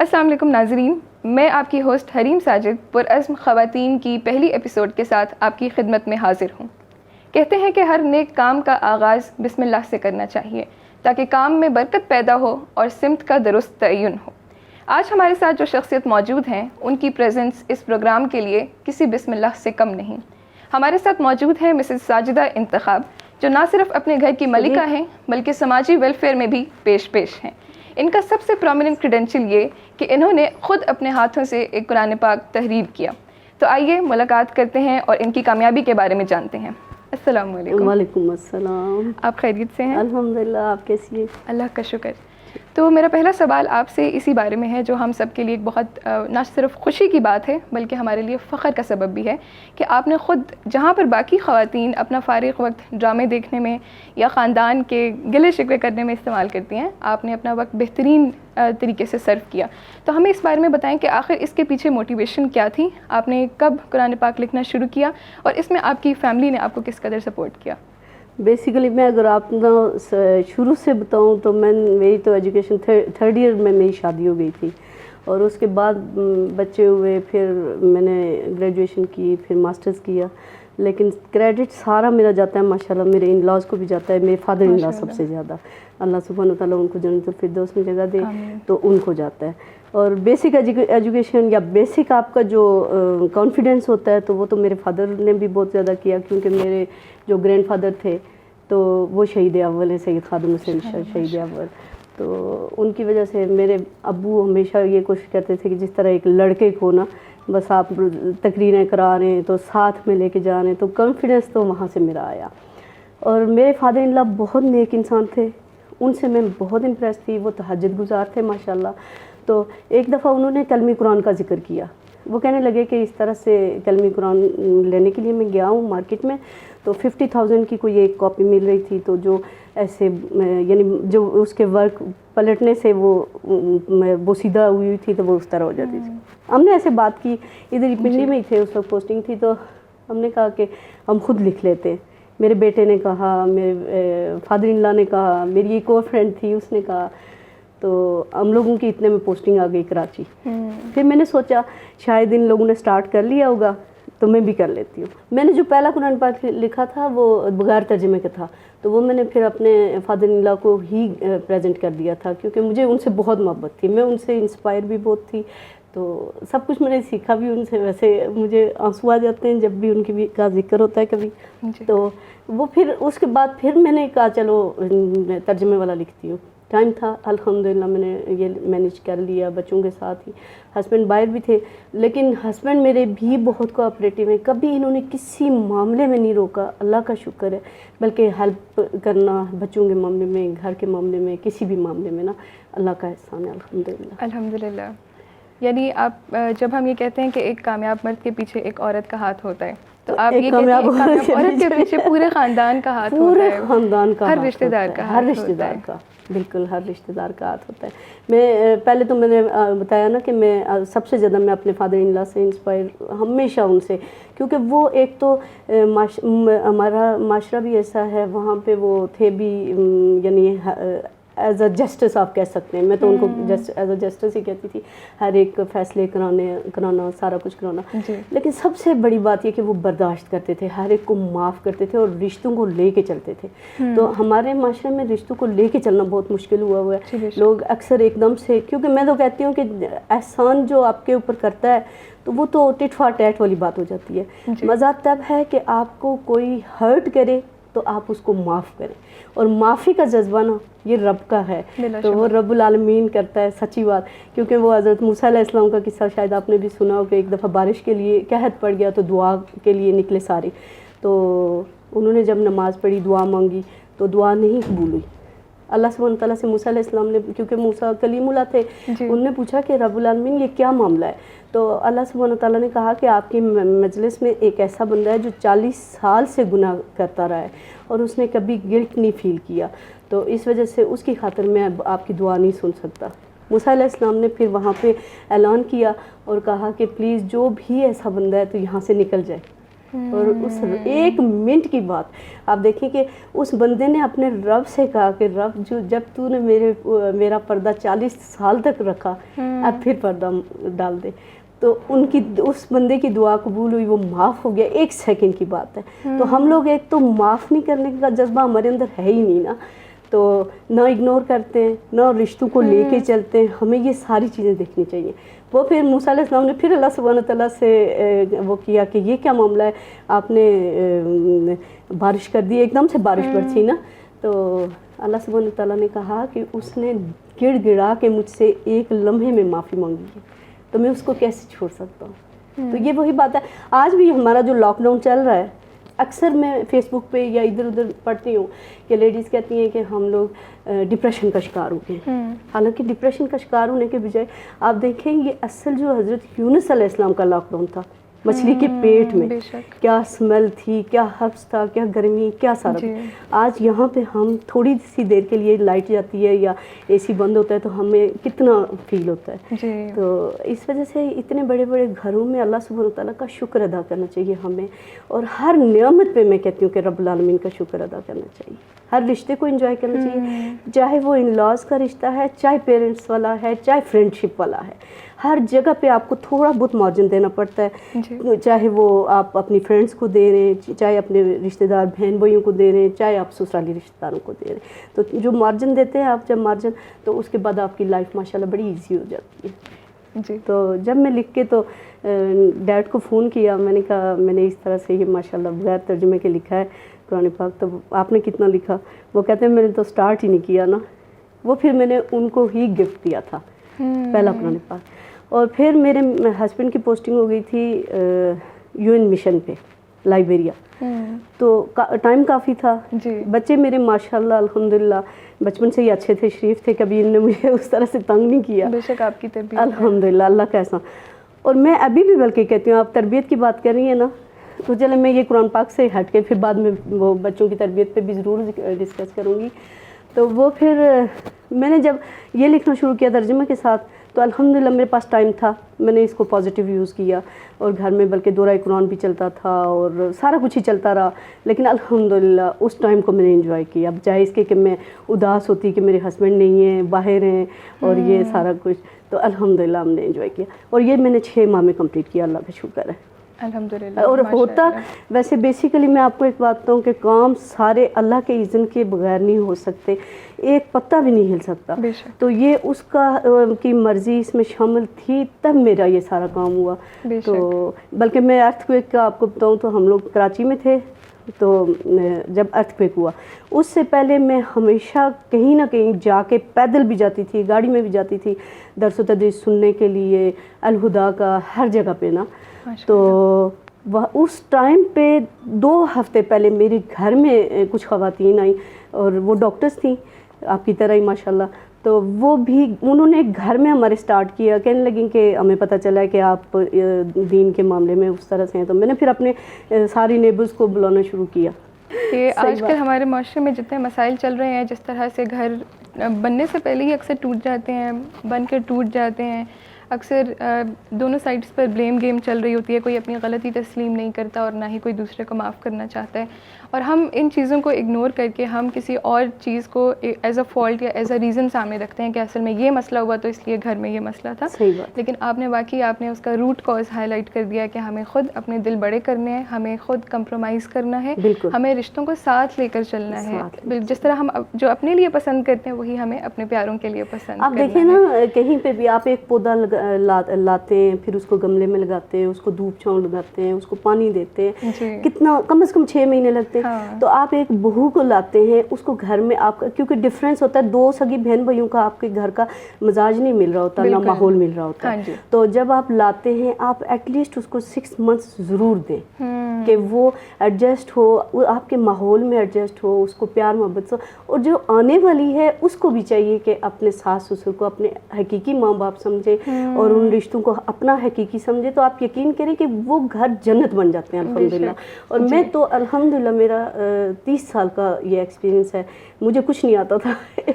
السلام علیکم ناظرین، میں آپ کی ہوسٹ حریم ساجد پرعزم خواتین کی پہلی ایپیسوڈ کے ساتھ آپ کی خدمت میں حاضر ہوں۔ کہتے ہیں کہ ہر نیک کام کا آغاز بسم اللہ سے کرنا چاہیے تاکہ کام میں برکت پیدا ہو اور سمت کا درست تعین ہو۔ آج ہمارے ساتھ جو شخصیت موجود ہیں ان کی پریزنس اس پروگرام کے لیے کسی بسم اللہ سے کم نہیں۔ ہمارے ساتھ موجود ہیں مسز ساجدہ انتخاب، جو نہ صرف اپنے گھر کی ملکہ ہیں بلکہ سماجی ویلفیئر میں بھی پیش ہیں۔ ان کا سب سے پرومیننٹ کریڈینشل یہ کہ انہوں نے خود اپنے ہاتھوں سے ایک قرآن پاک تحریر کیا۔ تو آئیے ملاقات کرتے ہیں اور ان کی کامیابی کے بارے میں جانتے ہیں۔ السلام علیکم۔ وعلیکم السلام۔ آپ خیریت سے ہیں؟ الحمدللہ، آپ کیسی ہیں؟ اللہ کا شکر۔ تو میرا پہلا سوال آپ سے اسی بارے میں ہے جو ہم سب کے لیے ایک بہت نہ صرف خوشی کی بات ہے بلکہ ہمارے لیے فخر کا سبب بھی ہے کہ آپ نے خود جہاں پر باقی خواتین اپنا فارغ وقت ڈرامے دیکھنے میں یا خاندان کے گلے شکوے کرنے میں استعمال کرتی ہیں، آپ نے اپنا وقت بہترین طریقے سے صرف کیا۔ تو ہمیں اس بارے میں بتائیں کہ آخر اس کے پیچھے موٹیویشن کیا تھی؟ آپ نے کب قرآن پاک لکھنا شروع کیا اور اس میں آپ کی فیملی نے آپ کو کس قدر سپورٹ کیا؟ بیسیکلی میں اگر آپ شروع سے بتاؤں تو میری تو ایجوکیشن تھرڈ ایئر میں میری شادی ہو گئی تھی، اور اس کے بعد بچے ہوئے، پھر میں نے گریجویشن کی، پھر ماسٹرز کیا، لیکن کریڈٹ سارا میرا جاتا ہے ماشاءاللہ میرے ان لاز کو بھی جاتا ہے، میرے فادر ان لا سب سے زیادہ، اللہ سبحانہ و تعالیٰ ان کو جنت الفردوس میں جگہ دے، تو ان کو جاتا ہے۔ اور بیسک ایجوکیشن یا بیسک آپ کا جو کانفیڈنس ہوتا ہے تو وہ تو میرے فادر نے بھی بہت زیادہ کیا، کیونکہ میرے جو گرینڈ فادر تھے تو وہ شہید اول ہیں، سید خادم حسین شہید اول، تو ان کی وجہ سے میرے ابو ہمیشہ یہ کوشش کرتے تھے کہ جس طرح ایک لڑکے کو نا بس آپ تقریریں کرا رہے ہیں تو ساتھ میں لے کے جا رہے ہیں، تو کانفیڈنس تو وہاں سے میرا آیا۔ اور میرے فادر ان لا بہت نیک انسان تھے، ان سے میں بہت امپریس تھی، وہ تہجد گزار تھے ماشاءاللہ۔ تو ایک دفعہ انہوں نے کلمی قرآن کا ذکر کیا، وہ کہنے لگے کہ اس طرح سے کلمی قرآن لینے کے لیے میں گیا ہوں مارکیٹ میں، تو 50,000 کی کوئی ایک کاپی مل رہی تھی، تو جو ایسے یعنی جو اس کے ورک پلٹنے سے وہ بوسیدہ ہوئی تھی تو وہ اس طرح ہو جاتی تھی۔ ہم نے ایسے بات کی، ادھر ہی پنڈی میں ہی تھے اس وقت پوسٹنگ تھی، تو ہم نے کہا کہ ہم خود لکھ لیتے ہیں۔ میرے بیٹے نے کہا، میرے فادر ان لا نے کہا، میری ایک اور فرینڈ تھی اس نے کہا، تو ہم لوگوں کی اتنے میں پوسٹنگ آ گئی کراچی۔ پھر میں نے سوچا شاید ان لوگوں نے سٹارٹ کر لیا ہوگا تو میں بھی کر لیتی ہوں۔ میں نے جو پہلا قرآن پاک لکھا تھا وہ بغیر ترجمے کا تھا، تو وہ میں نے پھر اپنے فادر ان لا کو ہی پریزنٹ کر دیا تھا، کیونکہ مجھے ان سے بہت محبت تھی، میں ان سے انسپائر بھی بہت تھی، تو سب کچھ میں نے سیکھا بھی ان سے۔ ویسے مجھے آنسو آ جاتے ہیں جب بھی ان کی بھی کا ذکر ہوتا ہے کبھی، تو وہ پھر اس کے بعد پھر میں نے کہا چلو ترجمے والا لکھتی ہوں۔ ٹائم تھا، الحمدللہ میں نے یہ مینیج کر لیا بچوں کے ساتھ ہی۔ ہسبینڈ باہر بھی تھے، لیکن ہسبینڈ میرے بھی بہت کوآپریٹیو ہیں، کبھی انہوں نے کسی معاملے میں نہیں روکا، اللہ کا شکر ہے، بلکہ ہیلپ کرنا بچوں کے معاملے میں، گھر کے معاملے میں، کسی بھی معاملے میں نا اللہ کا احسان ہے الحمدللہ۔ الحمدللہ۔ یعنی آپ جب ہم یہ کہتے ہیں کہ ایک کامیاب مرد کے پیچھے ایک عورت کا ہاتھ ہوتا ہے، تو آپ یہ کہتے ہیں ایک کامیاب عورت کے پیچھے پورے خاندان کا ہاتھ ہوتا ہے، پورے خاندان کا، ہر رشتہ دار کا، ہر رشتہ دار کا، بالکل ہر رشتہ دار کا ہاتھ ہوتا ہے۔ میں پہلے تو میں نے بتایا نا کہ میں سب سے زیادہ میں اپنے فادر ان لا سے انسپائر ہمیشہ ان سے، کیونکہ وہ ایک تو ہمارا معاشرہ بھی ایسا ہے، وہاں پہ وہ تھے بھی یعنی ایز اے جسٹس آپ کہہ سکتے ہیں، میں تو ان کو ایز اے جسٹس ہی کہتی تھی، ہر ایک فیصلے کرانا سارا کچھ کرانا، لیکن سب سے بڑی بات یہ کہ وہ برداشت کرتے تھے، ہر ایک کو معاف کرتے تھے اور رشتوں کو لے کے چلتے تھے۔ تو ہمارے معاشرے میں رشتوں کو لے کے چلنا بہت مشکل ہوا ہے، لوگ اکثر ایک دم سے، کیونکہ میں تو کہتی ہوں کہ احسان جو آپ کے اوپر کرتا ہے تو وہ تو ٹٹ فار ٹیٹ والی بات ہو جاتی ہے۔ مزہ تب ہے کہ آپ کو کوئی ہرٹ کرے تو آپ اس کو معاف کریں، اور معافی کا جذبہ نا یہ رب کا ہے، تو وہ رب العالمین کرتا ہے، سچی بات۔ کیونکہ وہ حضرت موسیٰ علیہ السلام کا قصہ شاید آپ نے بھی سنا ہو کہ ایک دفعہ بارش کے لیے قحط پڑ گیا تو دعا کے لیے نکلے سارے، تو انہوں نے جب نماز پڑھی دعا مانگی تو دعا نہیں قبول ہوئی۔ اللہ سبحانہ تعالیٰ سے موسیٰ علیہ السلام نے، کیونکہ موسیٰ کلیم اللہ تھے، انہوں نے پوچھا کہ رب العالمین یہ کیا معاملہ ہے، تو اللہ سبحانہ تعالیٰ نے کہا کہ آپ کی مجلس میں ایک ایسا بندہ ہے جو 40 سال سے گناہ کرتا رہا ہے اور اس نے کبھی گلٹ نہیں فیل کیا، تو اس وجہ سے اس کی خاطر میں آپ کی دعا نہیں سن سکتا۔ موسیٰ علیہ السلام نے پھر وہاں پہ اعلان کیا اور کہا کہ پلیز جو بھی ایسا بندہ ہے تو یہاں سے نکل جائے، اور اس 1 منٹ کی بات آپ دیکھیں کہ اس بندے نے اپنے رب سے کہا کہ رب جو جب تو نے میرا پردہ 40 سال تک رکھا اب پھر پردہ ڈال دے. تو اس بندے کی دعا قبول ہوئی, وہ معاف ہو گیا. 1 سیکنڈ کی بات ہے. تو ہم لوگ ایک تو معاف نہیں کرنے کا جذبہ ہمارے اندر ہے ہی نہیں نا, تو نہ اگنور کرتے ہیں, نہ رشتوں کو لے کے چلتے ہیں. ہمیں یہ ساری چیزیں دیکھنی چاہیے. وہ پھر موسیٰ علیہ السلام نے پھر اللہ سبحانہ تعالیٰ سے وہ کیا کہ یہ کیا معاملہ ہے, آپ نے بارش کر دی, ایک دم سے بارش برسی نا. تو اللہ سبحانہ تعالیٰ نے کہا کہ اس نے گڑ گڑا کے مجھ سے 1 لمحے میں معافی مانگی ہے, تو میں اس کو کیسے چھوڑ سکتا ہوں. تو یہ وہی بات ہے. آج بھی ہمارا جو لاک ڈاؤن چل رہا ہے, اکثر میں فیس بک پہ یا ادھر ادھر پڑھتی ہوں کہ لیڈیز کہتی ہیں کہ ہم لوگ ڈپریشن کا شکار ہو گئے. حالانکہ ڈپریشن کا شکار ہونے کے بجائے آپ دیکھیں یہ اصل جو حضرت یونس علیہ السلام کا لاک ڈاؤن تھا, مچھلی کے پیٹ میں کیا اسمیل تھی, کیا حبس تھا, کیا گرمی, کیا سارا تھا. آج یہاں پہ ہم تھوڑی سی دیر کے لیے لائٹ جاتی ہے یا اے سی بند ہوتا ہے تو ہمیں کتنا فیل ہوتا ہے. تو اس وجہ سے اتنے بڑے بڑے گھروں میں اللہ سبحانہ تعالیٰ کا شکر ادا کرنا چاہیے ہمیں, اور ہر نعمت پہ میں کہتی ہوں کہ رب العالمین کا شکر ادا کرنا چاہیے. ہر رشتے کو انجوائے کرنا چاہیے, چاہے وہ ان لاز کا رشتہ ہے, چاہے پیرنٹس والا ہے, چاہے فرینڈ شپ والا ہے. ہر جگہ پہ آپ کو تھوڑا بہت مارجن دینا پڑتا ہے, چاہے وہ آپ اپنی فرینڈس کو دے رہے ہیں, چاہے اپنے رشتہ دار بہن بھائیوں کو دے رہے ہیں, چاہے آپ سسرالی رشتہ داروں کو دے رہے ہیں. تو جو مارجن دیتے ہیں آپ, جب مارجن, تو اس کے بعد آپ کی لائف ماشاءاللہ بڑی ایزی ہو جاتی ہے. تو جب میں لکھ کے تو ڈیڈ کو فون کیا, میں نے کہا میں نے اس طرح سے یہ ماشاءاللہ بغیر ترجمے کے لکھا ہے قرآن پاک, تو آپ نے کتنا لکھا؟ وہ کہتے ہیں میں نے تو سٹارٹ ہی نہیں کیا نا. وہ پھر میں نے ان کو ہی گفٹ دیا تھا پہلا قرآن پاک. اور پھر میرے ہسبینڈ کی پوسٹنگ ہو گئی تھی UN مشن پہ لائبیریا, تو ٹائم کافی تھا. بچے میرے ماشاءاللہ الحمدللہ بچپن سے ہی اچھے تھے, شریف تھے, کبھی ان نے مجھے اس طرح سے تنگ نہیں کیا. بے شک آپ کی تربیت الحمدللہ, اللہ کا احسان. اور میں ابھی بھی بلکہ کہتی ہوں, آپ تربیت کی بات کر رہی ہیں نا, تو چلے میں یہ قرآن پاک سے ہٹ کے پھر بعد میں وہ بچوں کی تربیت پہ بھی ضرور ڈسکس کروں گی. تو وہ پھر میں نے جب یہ لکھنا شروع کیا ترجمے کے ساتھ, تو الحمدللہ میرے پاس ٹائم تھا, میں نے اس کو پازیٹیو یوز کیا, اور گھر میں بلکہ دورہ قرآن بھی چلتا تھا اور سارا کچھ ہی چلتا رہا. لیکن الحمدللہ اس ٹائم کو میں نے انجوائے کیا, اب چاہے اس کے کہ میں اداس ہوتی کہ میرے ہسبینڈ نہیں ہیں, باہر ہیں, اور یہ سارا کچھ, تو الحمدللہ ہم نے انجوائے کیا. اور یہ میں نے 6 ماہ میں کمپلیٹ کیا, اللہ کا شکر ہے الحمدللہ. اور ہوتا ویسے بیسیکلی میں آپ کو ایک بات بتاؤں کہ کام سارے اللہ کے اذن کے بغیر نہیں ہو سکتے, ایک پتا بھی نہیں ہل سکتا. تو یہ اس کا کی مرضی اس میں شامل تھی, تب میرا یہ سارا کام ہوا. تو بلکہ میں ارتھ کویک کا آپ کو بتاؤں تو ہم لوگ کراچی میں تھے, تو جب ارتھ کویک ہوا اس سے پہلے میں ہمیشہ کہیں نہ کہیں جا کے پیدل بھی جاتی تھی, گاڑی میں بھی جاتی تھی درس و تدریس سننے کے لیے, الہدا کا ہر جگہ پہ نا. تو اس ٹائم پہ 2 ہفتے پہلے میرے گھر میں کچھ خواتین آئیں, اور وہ ڈاکٹرز تھیں آپ کی طرح ہی ماشاءاللہ. تو وہ بھی انہوں نے گھر میں ہمارے سٹارٹ کیا, کہنے لگیں کہ ہمیں پتہ چلا ہے کہ آپ دین کے معاملے میں اس طرح سے ہیں. تو میں نے پھر اپنے ساری نیبرز کو بلانا شروع کیا. کہ آج کل ہمارے معاشرے میں جتنے مسائل چل رہے ہیں, جس طرح سے گھر بننے سے پہلے ہی اکثر ٹوٹ جاتے ہیں, بن کے ٹوٹ جاتے ہیں, اکثر دونوں سائڈس پر بلیم گیم چل رہی ہوتی ہے, کوئی اپنی غلطی تسلیم نہیں کرتا اور نہ ہی کوئی دوسرے کو معاف کرنا چاہتا ہے. اور ہم ان چیزوں کو اگنور کر کے ہم کسی اور چیز کو ایز اے فالٹ یا ایز اے ریزن سامنے رکھتے ہیں کہ اصل میں یہ مسئلہ ہوا تو اس لیے گھر میں یہ مسئلہ تھا. لیکن آپ نے واقعی آپ نے اس کا روٹ کاز ہائی لائٹ کر دیا کہ ہمیں خود اپنے دل بڑے کرنے ہیں, ہمیں خود کمپرومائز کرنا ہے, ہمیں رشتوں کو ساتھ لے کر چلنا ہے. جس طرح ہم جو اپنے لیے پسند کرتے ہیں وہی ہمیں اپنے پیاروں کے لیے پسند کرنا ہے. آپ دیکھیں نا, کہیں پہ بھی آپ ایک پودا لاتے ہیں, پھر اس کو گملے میں لگاتے ہیں, اس کو دھوپ چھاؤں لگاتے ہیں, اس کو پانی دیتے ہیں, کتنا کم از کم 6 مہینے لگتے ہیں. تو آپ ایک بہو کو لاتے ہیں, اس کو گھر میں آپ کا, کیونکہ ڈفرینس ہوتا ہے, 2 سگی بہن بھائیوں کا آپ کے گھر کا مزاج نہیں مل رہا ہوتا, نہ ماحول مل رہا ہوتا ہے. تو جب آپ لاتے ہیں آپ ایٹ لیسٹ اس کو 6 منتھس ضرور دیں کہ وہ ایڈجسٹ ہو, آپ کے ماحول میں ایڈجسٹ ہو, اس کو پیار محبت سے. اور جو آنے والی ہے اس کو بھی چاہیے کہ اپنے ساس سسر کو اپنے حقیقی ماں باپ سمجھے اور ان رشتوں کو اپنا حقیقی سمجھے. تو آپ یقین کریں کہ وہ گھر جنت بن جاتے ہیں الحمدللہ. اور میں تو الحمدللہ میرا 30 سال کا یہ ایکسپیرینس ہے, مجھے کچھ نہیں آتا تھا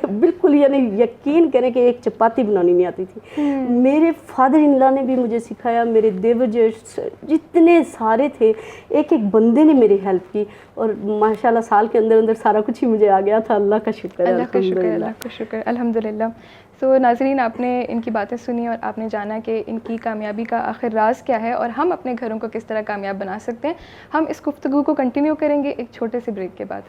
بالکل, یعنی یقین کریں کہ ایک چپاتی بنانی نہیں آتی تھی. میرے فادر ان لا نے بھی مجھے سکھایا, میرے دیور جیٹس جتنے سارے تھے, ایک ایک بندے نے میری ہیلپ کی اور ماشاءاللہ سال کے اندر اندر سارا کچھ ہی مجھے آ گیا تھا. اللہ کا شکر ہے, اللہ کا شکر ہے, اللہ کا شکر الحمدللہ. سو ناظرین, آپ نے ان کی باتیں سنی اور آپ نے جانا کہ ان کی کامیابی کا آخر راز کیا ہے اور ہم اپنے گھروں کو کس طرح کامیاب بنا سکتے ہیں. ہم اس گفتگو کو کنٹینیو کریں گے ایک چھوٹے سے بریک کے بعد.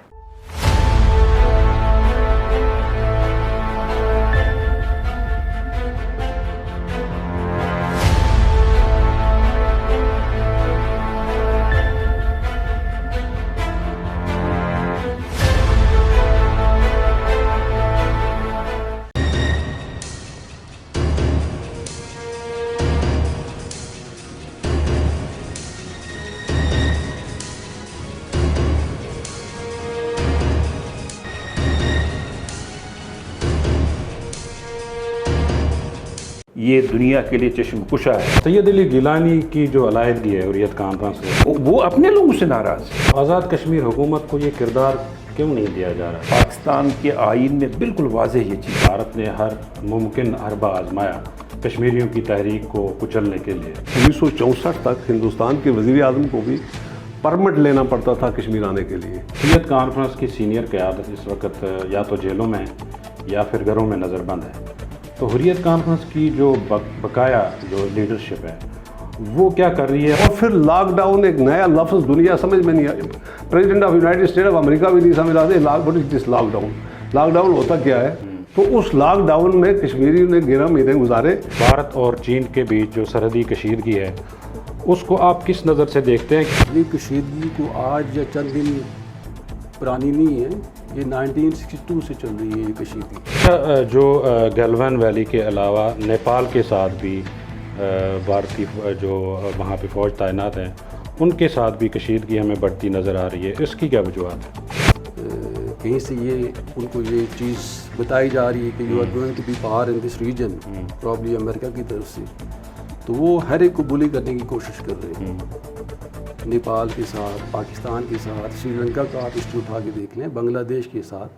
یہ دنیا کے لیے چشم کشا ہے. سید علی گیلانی کی جو علیحدگی ہے حریت کانفرنس سے, وہ اپنے لوگوں سے ناراض ہے. آزاد کشمیر حکومت کو یہ کردار کیوں نہیں دیا جا رہا؟ پاکستان کے آئین میں بالکل واضح یہ چیز. بھارت نے ہر ممکن حربہ آزمایا کشمیریوں کی تحریک کو کچلنے کے لیے. 1964 تک ہندوستان کے وزیر اعظم کو بھی پرمٹ لینا پڑتا تھا کشمیر آنے کے لیے. حریت کانفرنس کی سینئر قیادت اس وقت یا تو جیلوں میں یا پھر گھروں میں نظر بند ہے. تو حریت کانفرنس کی جو بقایا جو لیڈرشپ ہے وہ کیا کر رہی ہے؟ اور پھر لاک ڈاؤن ایک نیا لفظ دنیا سمجھ میں نہیں آیا. President of United state of America بھی نہیں سمجھ رہا تھا لاک ڈاؤن. لاک ڈاؤن ہوتا کیا ہے؟ تو اس لاک ڈاؤن میں کشمیریوں نے 11 مہینے گزارے. بھارت اور چین کے بیچ جو سرحدی کشیدگی ہے اس کو آپ کس نظر سے دیکھتے ہیں؟ یہ کشیدگی کو آج یا چند دن پرانی نہیں ہے, یہ 1962 سے چل رہی ہے یہ کشیدگی. جو گلوان ویلی کے علاوہ نیپال کے ساتھ بھی بھارتی جو وہاں پہ فوج تعینات ہیں ان کے ساتھ بھی کشیدگی ہمیں بڑھتی نظر آ رہی ہے. اس کی کیا وجوہات ہے؟ کہیں سے یہ ان کو یہ چیز بتائی جا رہی ہے کہ you are going to be power in this region, probably امریکہ کی طرف سے, تو وہ ہر ایک کو بلی کرنے کی کوشش کر رہے ہیں. نیپال کے ساتھ, پاکستان کے ساتھ, سری لنکا کا آپ ہسٹری اٹھا کے دیکھ لیں, بنگلہ دیش کے ساتھ.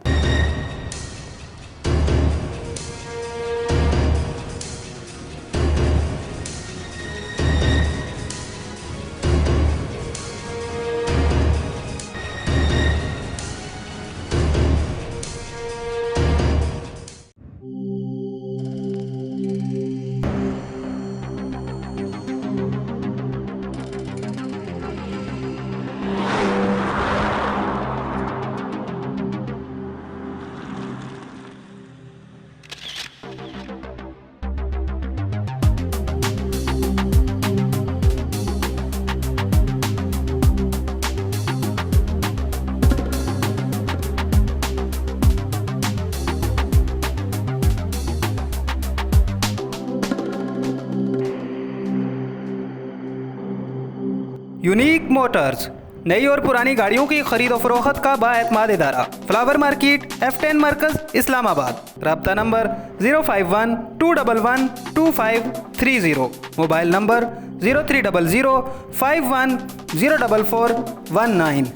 یونیک موٹرز, نئی اور پرانی گاڑیوں کی خرید و فروخت کا بااعتماد ادارہ, فلاور مارکیٹ, F10 مرکز, اسلام آباد. رابطہ نمبر 051-211-2530, موبائل نمبر 0300-51-04419.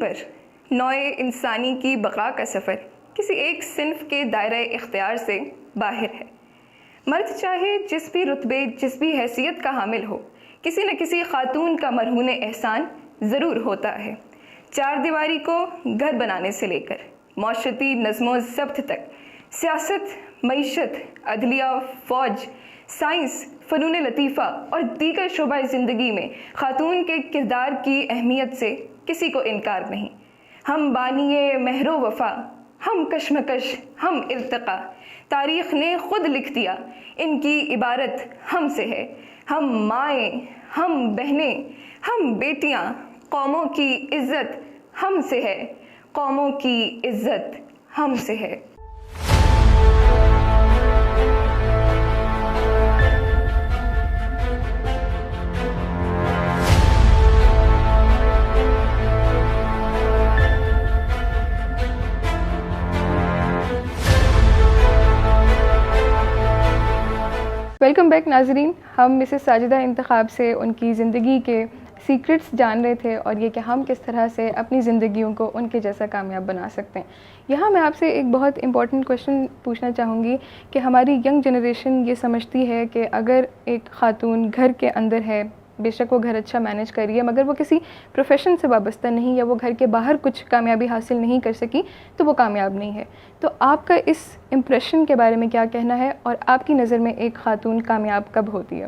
پر نوع انسانی کی بقا کا سفر کسی ایک صنف کے دائرہ اختیار سے باہر ہے. مرد چاہے جس بھی رتبے, جس بھی حیثیت کا حامل ہو, کسی نہ کسی خاتون کا مرہون احسان ضرور ہوتا ہے. چار دیواری کو گھر بنانے سے لے کر معاشرتی نظم و ضبط تک, سیاست, معیشت, عدلیہ, فوج, سائنس, فنون لطیفہ اور دیگر شعبہ زندگی میں خاتون کے کردار کی اہمیت سے کسی کو انکار نہیں. ہم بانیے مہر و وفا, ہم کشمکش, ہم ارتقا, تاریخ نے خود لکھ دیا ان کی عبارت ہم سے ہے. ہم مائیں, ہم بہنیں, ہم بیٹیاں, قوموں کی عزت ہم سے ہے, قوموں کی عزت ہم سے ہے. ویلکم بیک ناظرین. ہم مسز ساجدہ انتخاب سے ان کی زندگی کے سیکرٹس جان رہے تھے اور یہ کہ ہم کس طرح سے اپنی زندگیوں کو ان کے جیسا کامیاب بنا سکتے ہیں. یہاں میں آپ سے ایک بہت امپورٹنٹ کویشچن پوچھنا چاہوں گی کہ ہماری ینگ جنریشن یہ سمجھتی ہے کہ اگر ایک خاتون گھر کے اندر ہے, بے شک وہ گھر اچھا مینیج کر رہی ہے, مگر وہ کسی پروفیشن سے وابستہ نہیں یا وہ گھر کے باہر کچھ کامیابی حاصل نہیں کر سکی تو وہ کامیاب نہیں ہے. تو آپ کا اس امپریشن کے بارے میں کیا کہنا ہے, اور آپ کی نظر میں ایک خاتون کامیاب کب ہوتی ہے؟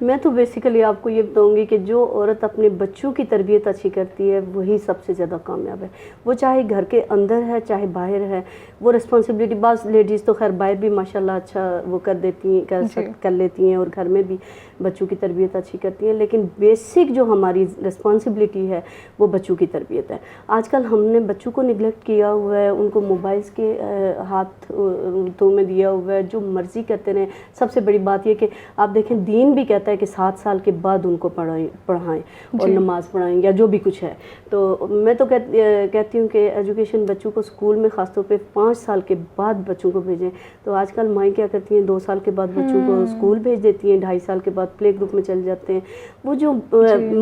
میں تو بیسیکلی آپ کو یہ بتاؤں گی کہ جو عورت اپنے بچوں کی تربیت اچھی کرتی ہے وہی سب سے زیادہ کامیاب ہے. وہ چاہے گھر کے اندر ہے چاہے باہر ہے, وہ رسپانسبلٹی, بعض لیڈیز تو خیر باہر بھی ماشاءاللہ اچھا وہ کر دیتی ہیں, کر لیتی ہیں, اور گھر میں بھی بچوں کی تربیت اچھی کرتی ہیں, لیکن بیسک جو ہماری رسپانسبلٹی ہے وہ بچوں کی تربیت ہے. آج کل ہم نے بچوں کو نگلیکٹ کیا ہوا ہے, ان کو موبائلز کے ہاتھوں میں دیا ہوا ہے, جو مرضی کرتے رہیں. سب سے بڑی بات یہ کہ آپ دیکھیں دین بھی کہتا ہے کہ 7 سال کے بعد ان کو پڑھائیں اور نماز پڑھائیں یا جو بھی کچھ ہے. تو میں تو کہتی ہوں کہ ایجوکیشن بچوں کو اسکول میں خاص طور پہ 5 سال کے بعد بچوں کو بھیجیں. تو آج کل مائیں کیا کرتی ہیں, 2 سال کے بعد بچوں کو اسکول بھیج دیتی ہیں, 2.5 سال کے بعد پلے گروپ میں چل جاتے ہیں. وہ جو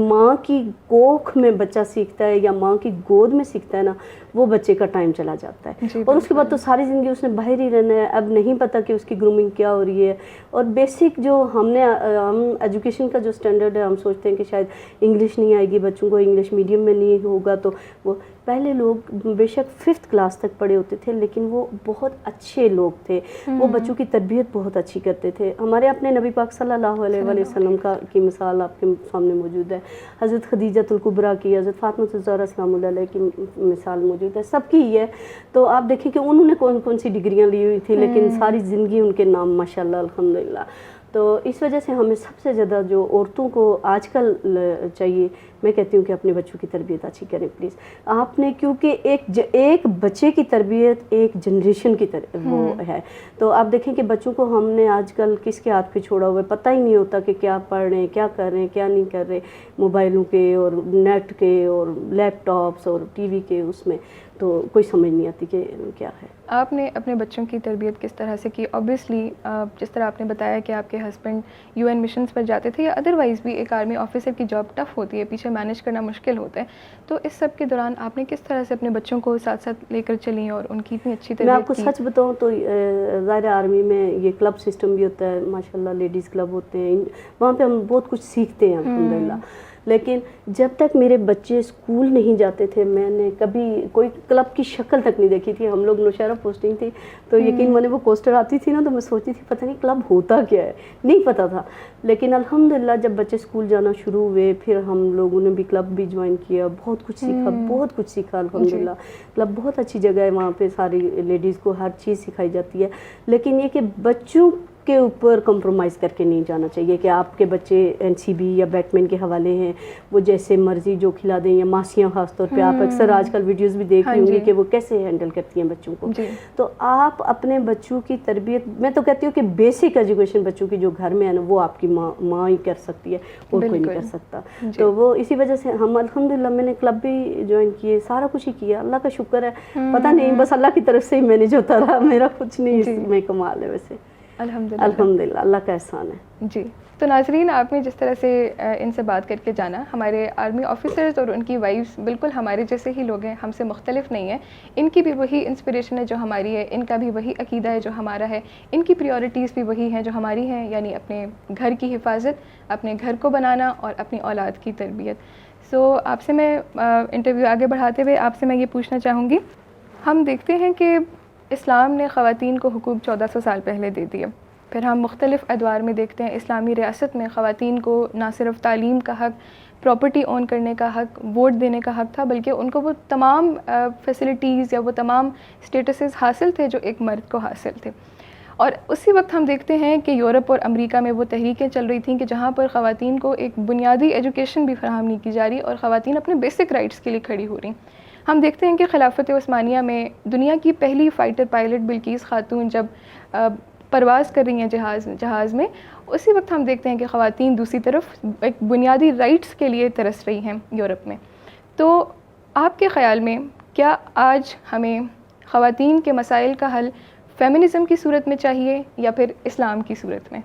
ماں کی کوکھ میں بچہ سیکھتا ہے یا ماں کی گود میں سیکھتا ہے نا, وہ بچے کا ٹائم چلا جاتا ہے, اور اس کے بعد تو ساری زندگی اس نے باہر ہی رہنا ہے. اب نہیں پتہ کہ اس کی گرومنگ کیا ہو رہی ہے. اور بیسک جو ہم ایجوکیشن کا جو اسٹینڈرڈ ہے, ہم سوچتے ہیں کہ شاید انگلش نہیں آئے گی بچوں کو, انگلش میڈیم میں نہیں ہوگا. تو وہ پہلے لوگ بے شک 5th کلاس تک پڑھے ہوتے تھے, لیکن وہ بہت اچھے لوگ تھے, وہ بچوں کی تربیت بہت اچھی کرتے تھے. ہمارے اپنے نبی پاک صلی اللہ علیہ وسلم کی مثال آپ کے سامنے موجود ہے, حضرت خدیجۃ الکبریٰ کی, حضرت فاطمہ الزہرا سلام اللہ علیہ کی مثال موجود ہے, سب کی ہی ہے. تو آپ دیکھیں کہ انہوں نے کون کون سی ڈگریاں لی ہوئی تھی, لیکن ساری زندگی ان کے نام ماشاءاللہ الحمدللہ. تو اس وجہ سے ہمیں سب سے زیادہ جو عورتوں کو آج کل چاہیے, میں کہتی ہوں کہ اپنے بچوں کی تربیت اچھی کریں پلیز. آپ نے کیونکہ ایک بچے کی تربیت ایک جنریشن کی وہ ہے. تو آپ دیکھیں کہ بچوں کو ہم نے آج کل کس کے ہاتھ پہ چھوڑا ہوا ہے, پتہ ہی نہیں ہوتا کہ کیا پڑھ رہے ہیں, کیا کر رہے ہیں, کیا نہیں کر رہے, موبائلوں کے اور نیٹ کے اور لیپ ٹاپس اور ٹی وی کے اس میں, تو کوئی سمجھ نہیں آتی کہ کیا ہے. آپ نے اپنے بچوں کی تربیت کس طرح سے کی؟ اوبیسلی جس طرح آپ نے بتایا کہ آپ کے ہسبینڈ UN مشنز پر جاتے تھے, یا ادروائز بھی ایک آرمی آفیسر کی جاب ٹف ہوتی ہے, پیچھے مینیج کرنا مشکل ہوتا ہے. تو اس سب کے دوران آپ نے کس طرح سے اپنے بچوں کو ساتھ ساتھ لے کر چلی اور ان کی اتنی اچھی تربیت کی؟ میں آپ کو سچ بتاؤں تو ظاہر آرمی میں یہ کلب سسٹم بھی ہوتا ہے, ماشاءاللہ لیڈیز کلب ہوتے ہیں, وہاں پہ ہم بہت کچھ سیکھتے ہیں الحمدللہ. لیکن جب تک میرے بچے اسکول نہیں جاتے تھے, میں نے کبھی کوئی کلب کی شکل تک نہیں دیکھی تھی. ہم لوگ نوشہرہ پوسٹنگ تھی, تو یقین مانے وہ پوسٹر آتی تھی نا, تو میں سوچتی تھی پتہ نہیں کلب ہوتا کیا ہے, نہیں پتہ تھا. لیکن الحمدللہ جب بچے اسکول جانا شروع ہوئے, پھر ہم لوگوں نے بھی کلب بھی جوائن کیا, بہت کچھ سیکھا الحمدللہ. کلب بہت اچھی جگہ ہے, وہاں پہ ساری لیڈیز کو ہر چیز سکھائی جاتی ہے. لیکن یہ کہ بچوں کے اوپر کمپرومائز کر کے نہیں جانا چاہیے کہ آپ کے بچے NCB یا بیٹمین کے حوالے ہیں, وہ جیسے مرضی جو کھلا دیں, یا ماسیاں خاص طور پہ آپ اکثر آج کل ویڈیوز بھی دیکھ رہی ہوں گی کہ وہ کیسے ہینڈل کرتی ہیں بچوں کو. تو آپ اپنے بچوں کی تربیت, میں تو کہتی ہوں کہ بیسک ایجوکیشن بچوں کی جو گھر میں ہے نا, وہ آپ کی ماں ہی کر سکتی ہے, اور کوئی نہیں کر سکتا. تو وہ اسی وجہ سے ہم الحمدللہ, میں نے کلب بھی جوائن کیے, سارا کچھ ہی کیا, اللہ کا شکر ہے. پتہ نہیں, بس اللہ کی طرف سے ہی مینیج ہوتا رہا, میرا کچھ نہیں اس میں کمال ہے ویسے. الحمدللہ اللہ کا احسان ہے. جی. تو ناظرین, آپ نے جس طرح سے ان سے بات کر کے جانا, ہمارے آرمی آفیسرز اور ان کی وائفز بالکل ہمارے جیسے ہی لوگ ہیں, ہم سے مختلف نہیں ہیں. ان کی بھی وہی انسپریشن ہے جو ہماری ہے, ان کا بھی وہی عقیدہ ہے جو ہمارا ہے, ان کی پریورٹیز بھی وہی ہیں جو ہماری ہیں, یعنی اپنے گھر کی حفاظت, اپنے گھر کو بنانا اور اپنی اولاد کی تربیت. سو آپ سے میں انٹرویو آگے بڑھاتے ہوئے آپ سے میں یہ پوچھنا چاہوں گی, ہم دیکھتے ہیں کہ اسلام نے خواتین کو حقوق 1400 سال پہلے دے دیے. پھر ہم مختلف ادوار میں دیکھتے ہیں اسلامی ریاست میں خواتین کو نہ صرف تعلیم کا حق, پراپرٹی اون کرنے کا حق, ووٹ دینے کا حق تھا, بلکہ ان کو وہ تمام فیسلٹیز یا وہ تمام اسٹیٹسز حاصل تھے جو ایک مرد کو حاصل تھے. اور اسی وقت ہم دیکھتے ہیں کہ یورپ اور امریکہ میں وہ تحریکیں چل رہی تھیں کہ جہاں پر خواتین کو ایک بنیادی ایجوکیشن بھی فراہم نہیں کی جا رہی, اور خواتین اپنے بیسک رائٹس کے لیے کھڑی ہو رہی. ہم دیکھتے ہیں کہ خلافت عثمانیہ میں دنیا کی پہلی فائٹر پائلٹ بلقیس خاتون جب پرواز کر رہی ہیں جہاز میں, اسی وقت ہم دیکھتے ہیں کہ خواتین دوسری طرف ایک بنیادی رائٹس کے لیے ترس رہی ہیں یورپ میں. تو آپ کے خیال میں کیا آج ہمیں خواتین کے مسائل کا حل فیمنزم کی صورت میں چاہیے یا پھر اسلام کی صورت میں؟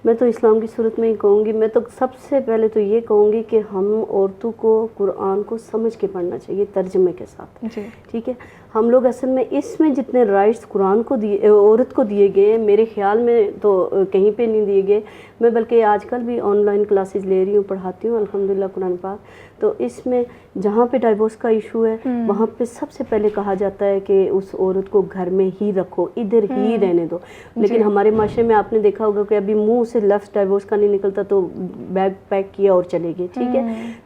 میں تو اسلام کی صورت میں ہی کہوں گی، میں تو سب سے پہلے تو یہ کہوں گی کہ ہم عورتوں کو قرآن کو سمجھ کے پڑھنا چاہیے ترجمے کے ساتھ. جی ٹھیک ہے. ہم لوگ اصل میں اس میں جتنے رائٹس قرآن کو دیے، عورت کو دیے گئے ہیں، میرے خیال میں تو کہیں پہ نہیں دیے گئے. میں بلکہ آج کل بھی آن لائن کلاسز لے رہی ہوں، پڑھاتی ہوں الحمدللہ قرآن پاک. تو اس میں جہاں پہ ڈائیورس کا ایشو ہے وہاں پہ سب سے پہلے کہا جاتا ہے کہ اس عورت کو گھر میں ہی رکھو، ادھر ہی رہنے دو. لیکن ہمارے معاشرے میں آپ نے دیکھا ہوگا کہ ابھی منہ سے لفظ ڈائیورس کا نہیں نکلتا تو بیگ پیک کیا اور چلے گئے. ٹھیک ہے.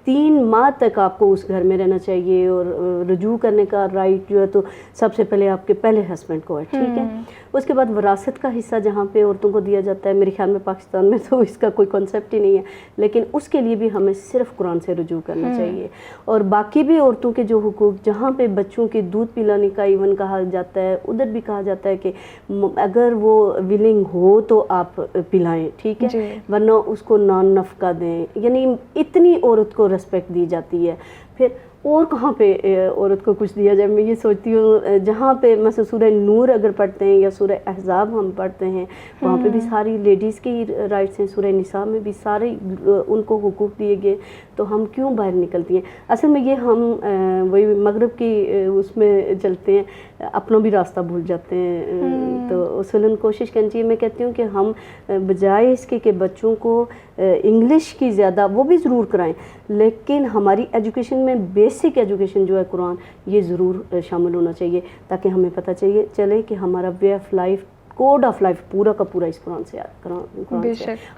3 ماہ تک آپ کو اس گھر میں رہنا چاہیے اور رجوع کرنے کا رائٹ جو ہے تو سب سے پہلے آپ کے پہلے ہسبینڈ کو ہے. ٹھیک ہے. اس کے بعد وراثت کا حصہ جہاں پہ عورتوں کو دیا جاتا ہے، میرے خیال میں پاکستان میں تو اس کا کوئی کانسیپٹ ہی نہیں ہے، لیکن اس کے لیے بھی ہمیں صرف قرآن سے رجوع کرنا چاہیے. اور باقی بھی عورتوں کے جو حقوق، جہاں پہ بچوں کے دودھ پلانے کا ایون کہا جاتا ہے، ادھر بھی کہا جاتا ہے کہ اگر وہ ولنگ ہو تو آپ پلائیں. ٹھیک ہے. ورنہ اس کو نان نفقہ دیں. یعنی اتنی عورت کو ریسپیکٹ دی جاتی ہے. پھر اور کہاں پہ عورت کو کچھ دیا جائے؟ میں یہ سوچتی ہوں جہاں پہ مثلا سورہ نور اگر پڑھتے ہیں یا سورہ احزاب ہم پڑھتے ہیں، وہاں پہ بھی ساری لیڈیز کے رائٹس ہیں. سورہ نساء میں بھی سارے ان کو حقوق دیے گئے. تو ہم کیوں باہر نکلتی ہیں؟ اصل میں یہ ہم وہی مغرب کی اس میں چلتے ہیں، اپنا بھی راستہ بھول جاتے ہیں. تو اصولاً کوشش کرنی چاہیے. میں کہتی ہوں کہ ہم بجائے اس کے کہ بچوں کو انگلش کی زیادہ، وہ بھی ضرور کرائیں، لیکن ہماری ایجوکیشن میں بیسک ایجوکیشن جو ہے قرآن، یہ ضرور شامل ہونا چاہیے تاکہ ہمیں پتہ چلے کہ ہمارا way of life, code of life پورا کا پورا اس قرآن سے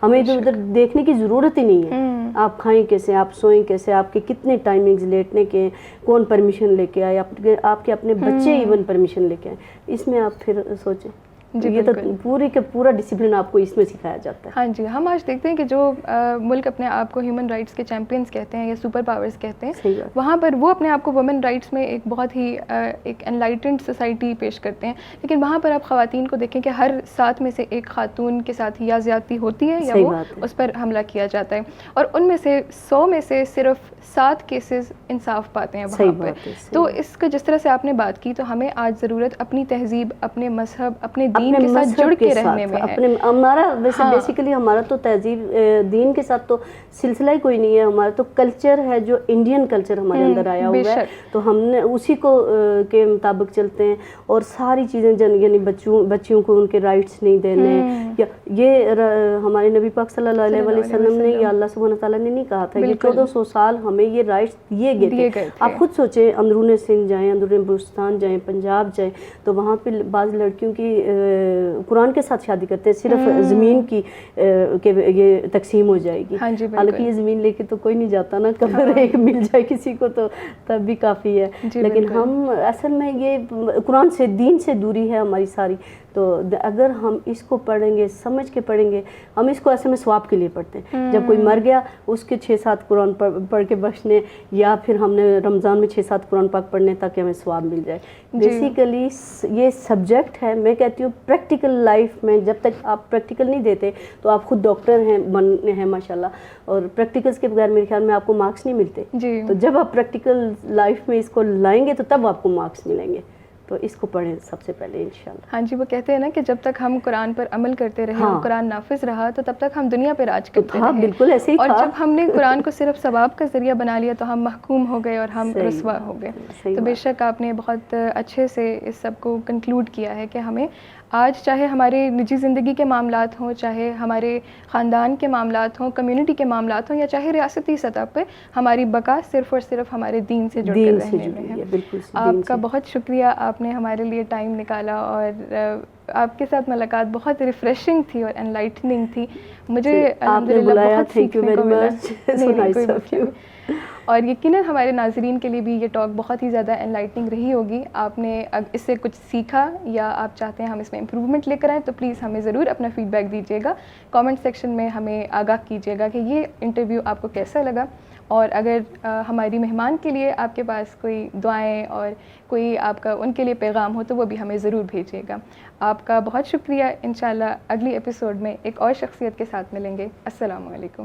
ہمیں ادھر ادھر دیکھنے کی ضرورت ہی نہیں ہے. آپ کھائیں کیسے، آپ سوئیں کیسے، آپ کے کتنے ٹائمنگز لیٹنے کے، کون پرمیشن لے کے آئے، آپ کے اپنے بچے ایون پرمیشن لے کے آئے. اس میں آپ پھر سوچیں. یہ تو پوری کے پورا ڈسپلن آپ کو اس میں سکھایا جاتا ہے. ہاں جی. ہم آج دیکھتے ہیں کہ جو ملک اپنے آپ کو ہیومن رائٹس کے چیمپئنز کہتے ہیں یا سپر پاورز کہتے ہیں، وہاں پر وہ اپنے آپ کو وومن رائٹس میں ایک بہت ہی ایک انلائٹنڈ سوسائٹی پیش کرتے ہیں. لیکن وہاں پر آپ خواتین کو دیکھیں کہ ہر 7 میں سے ایک خاتون کے ساتھ یا زیادتی ہوتی ہے یا وہ اس پر حملہ کیا جاتا ہے، اور ان میں سے 100 میں سے صرف 7 کیسز انصاف پاتے ہیں وہاں پر. تو اس کا جس طرح سے آپ نے بات کی، تو ہمیں آج ضرورت اپنی تہذیب، اپنے مذہب، اپنے دین کے ساتھ جڑ کے رہنے میں ہے. ہمارا ویسے بیسیکلی ہمارا تو تہذیب دین کے ساتھ تو سلسلہ ہی کوئی نہیں ہے. ہمارا تو کلچر ہے جو انڈین کلچر ہمارے اندر آیا ہوا ہے، تو ہم نے اسی کو کے مطابق چلتے ہیں. اور ساری چیزیں یعنی بچیوں کو ان کے رائٹس نہیں دینے، یا یہ ہمارے نبی پاک صلی اللہ علیہ وسلم نے یا اللہ سبحانہ تعالیٰ نے نہیں کہا تھا. یہ 1400 سال ہمیں یہ رائٹس دیے گئے تھے. آپ خود سوچیں، اندرون سندھ جائیں، اندرون بلوچستان جائیں، پنجاب جائیں، تو وہاں پہ بعض لڑکیوں کی قرآن کے ساتھ شادی کرتے ہیں صرف زمین کی کہ یہ تقسیم ہو جائے گی. حالانکہ یہ زمین لے کے تو کوئی نہیں جاتا نا، قبر ایک مل جائے کسی کو تو تب بھی کافی ہے. لیکن ہم اصل میں یہ قرآن سے، دین سے دوری ہے ہماری ساری. تو اگر ہم اس کو پڑھیں گے، سمجھ کے پڑھیں گے، ہم اس کو ایسے میں ثواب کے لیے پڑھتے ہیں. جب کوئی مر گیا اس کے 6-7 قرآن پڑھ کے بخشنے، یا پھر ہم نے رمضان میں 6-7 قرآن پاک پڑھنے تاکہ ہمیں ثواب مل جائے. بیسیکلی یہ سبجیکٹ ہے. میں کہتی ہوں پریکٹیکل لائف میں جب تک آپ پریکٹیکل نہیں دیتے تو آپ خود ڈاکٹر ہیں ماشاءاللہ، اور پریکٹیکلز کے بغیر میرے خیال میں آپ کو مارکس نہیں ملتے. تو جب آپ پریکٹیکل لائف میں اس کو لائیں گے تو تب آپ کو مارکس ملیں گے. تو اس کو پڑھیں سب سے پہلے انشاءاللہ. ہاں جی. وہ کہتے ہیں نا کہ جب تک ہم قرآن پر عمل کرتے رہے، قرآن نافذ رہا، تو تب تک ہم دنیا پہ راج کرتے رہے. بالکل ایسے ہی تھا. اور جب ہم نے قرآن کو صرف ثواب کا ذریعہ بنا لیا تو ہم محکوم ہو گئے اور ہم رسوا ہو گئے. تو بے شک آپ نے بہت اچھے سے اس سب کو کنکلوڈ کیا ہے کہ ہمیں آج چاہے ہمارے نجی زندگی کے معاملات ہوں، چاہے ہمارے خاندان کے معاملات ہوں، کمیونٹی کے معاملات ہوں، یا چاہے ریاستی سطح پہ، ہماری بقا صرف اور صرف ہمارے دین سے جڑ کر رہنے میں ہے. آپ کا بہت شکریہ، آپ نے ہمارے لیے ٹائم نکالا، اور آپ کے ساتھ ملاقات بہت ریفریشنگ تھی اور انلائٹننگ تھی. مجھے الحمدللہ بہت سیکھنے کو ملا. اور یقیناً ہمارے ناظرین کے لیے بھی یہ ٹاک بہت ہی زیادہ انلائٹنگ رہی ہوگی. آپ نے اس سے کچھ سیکھا یا آپ چاہتے ہیں ہم اس میں امپروومنٹ لے کر آئیں تو پلیز ہمیں ضرور اپنا فیڈ بیک دیجیے گا. کامنٹ سیکشن میں ہمیں آگاہ کیجیے گا کہ یہ انٹرویو آپ کو کیسا لگا. اور اگر ہماری مہمان کے لیے آپ کے پاس کوئی دعائیں اور کوئی آپ کا ان کے لیے پیغام ہو تو وہ بھی ہمیں ضرور بھیجیے گا. آپ کا بہت شکریہ. انشاءاللہ اگلی ایپیسوڈ میں ایک اور شخصیت کے ساتھ ملیں گے. السلام علیکم.